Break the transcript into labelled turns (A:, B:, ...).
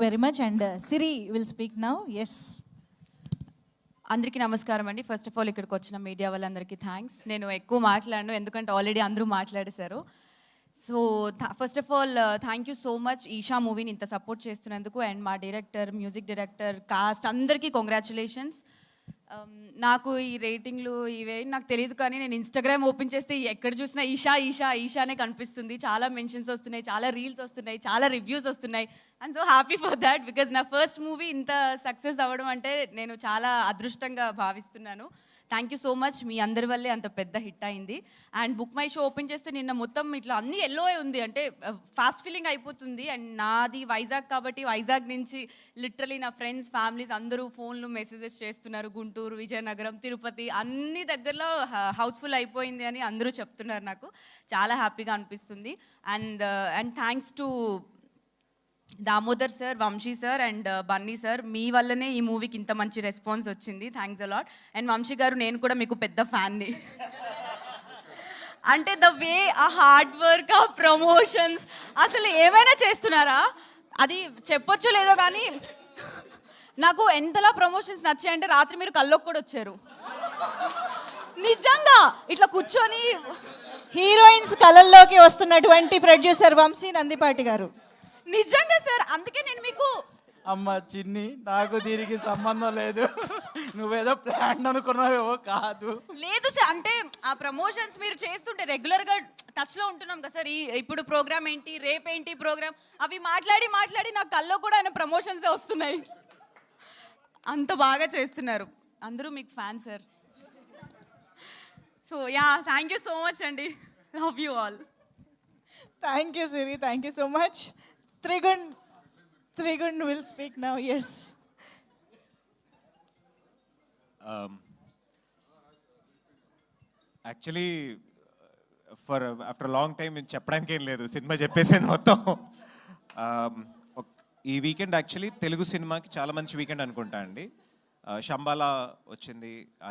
A: very much. And Siri will speak now. Yes.
B: అందరికీ నమస్కారం అండి. ఫస్ట్ ఆఫ్ ఆల్ ఇక్కడికి వచ్చిన మీడియా వాళ్ళందరికీ థ్యాంక్స్. నేను ఎక్కువ మాట్లాడను ఎందుకంటే ఆల్రెడీ అందరూ మాట్లాడేశారు. So first of all thank you so much Eesha మూవీని ఇంత సపోర్ట్ చేస్తున్నందుకు, అండ్ మా డైరెక్టర్, మ్యూజిక్ డైరెక్టర్, కాస్ట్ అందరికీ కంగ్రాచులేషన్స్. నాకు ఈ రేటింగ్లు ఇవే నాకు తెలియదు, కానీ నేను ఇన్స్టాగ్రామ్ ఓపెన్ చేస్తే ఎక్కడ చూసినా ఈషా ఈషా ఈషానే కనిపిస్తుంది. చాలా మెన్షన్స్ వస్తున్నాయి, చాలా రీల్స్ వస్తున్నాయి, చాలా రివ్యూస్ వస్తున్నాయి. I'm so happy for that, because నా ఫస్ట్ మూవీ ఇంత సక్సెస్ అవ్వడం అంటే నేను చాలా అదృష్టంగా భావిస్తున్నాను. Thank you so much. మీ అందరి వల్లే అంత పెద్ద హిట్ అయింది. And Book My Show open చేస్తే నిన్న మొత్తం ఇట్లా అన్ని ఎల్లో ఉంది, అంటే ఫాస్ట్ ఫీలింగ్ అయిపోతుంది. అండ్ నాది వైజాగ్ కాబట్టి వైజాగ్ నుంచి లిటరలీ నా ఫ్రెండ్స్, ఫ్యామిలీస్ అందరూ ఫోన్లు మెసేజెస్ చేస్తున్నారు. గుంటూరు, విజయనగరం, తిరుపతి అన్ని దగ్గరలో హౌస్ఫుల్ అయిపోయింది అని అందరూ చెప్తున్నారు. నాకు చాలా హ్యాపీగా అనిపిస్తుంది. And thanks to Damodar sir, Vamsi sir and Bunny sir, మీ వల్లనే ఈ మూవీకి ఇంత మంచి రెస్పాన్స్ వచ్చింది. Thanks a lot. అండ్ వంశీ గారు, నేను కూడా మీకు పెద్ద ఫ్యాన్ని. అంటే ద వే ఆ హార్డ్ వర్క్, ఆ ప్రమోషన్స్, అసలు ఏమైనా చేస్తున్నారా అది చెప్పొచ్చు లేదో కానీ నాకు ఎంతలా ప్రమోషన్స్ నచ్చాయంటే రాత్రి మీరు కల్లోకి కూడా వచ్చారు. నిజంగా ఇట్లా కూర్చొని
A: హీరోయిన్స్ కళల్లోకి వస్తున్నటువంటి ప్రొడ్యూసర్ వంశీ నందిపాటి గారు.
B: నిజంగా సార్, అందుకే నేను మీకు
C: అమ్మ చిన్ని, నాకు దీనికి సంబంధం లేదు, నువ్వేదో ప్లాన్ అనుకున్నావేమో కాదు.
B: లేదు సార్, అంటే ఆ ప్రమోషన్స్ మీరు చేస్తుంటే రెగ్యులర్గా టచ్లో ఉంటున్నాం కదా సార్. ఇప్పుడు ప్రోగ్రామ్ ఏంటి, రేపేంటి ప్రోగ్రామ్, అవి మాట్లాడి మాట్లాడి నా కల్లో కూడా ఆయన ప్రమోషన్స్ వస్తున్నాయి. అంత బాగా చేస్తున్నారు. అందరూ మీకు fan sir. So yeah, thank you so much అండి. Love you all.
A: Thank you, Siri. Thank you so much. Trigun will speak now. Yes.
D: Actually after long time చెప్పడానికి ఏం లేదు, సినిమా చెప్పేసింది మొత్తం. ఈ వీకెండ్ యాక్చువల్లీ తెలుగు సినిమాకి చాలా మంచి వీకెండ్ అనుకుంటా అండి. శంబాలా వచ్చింది, అది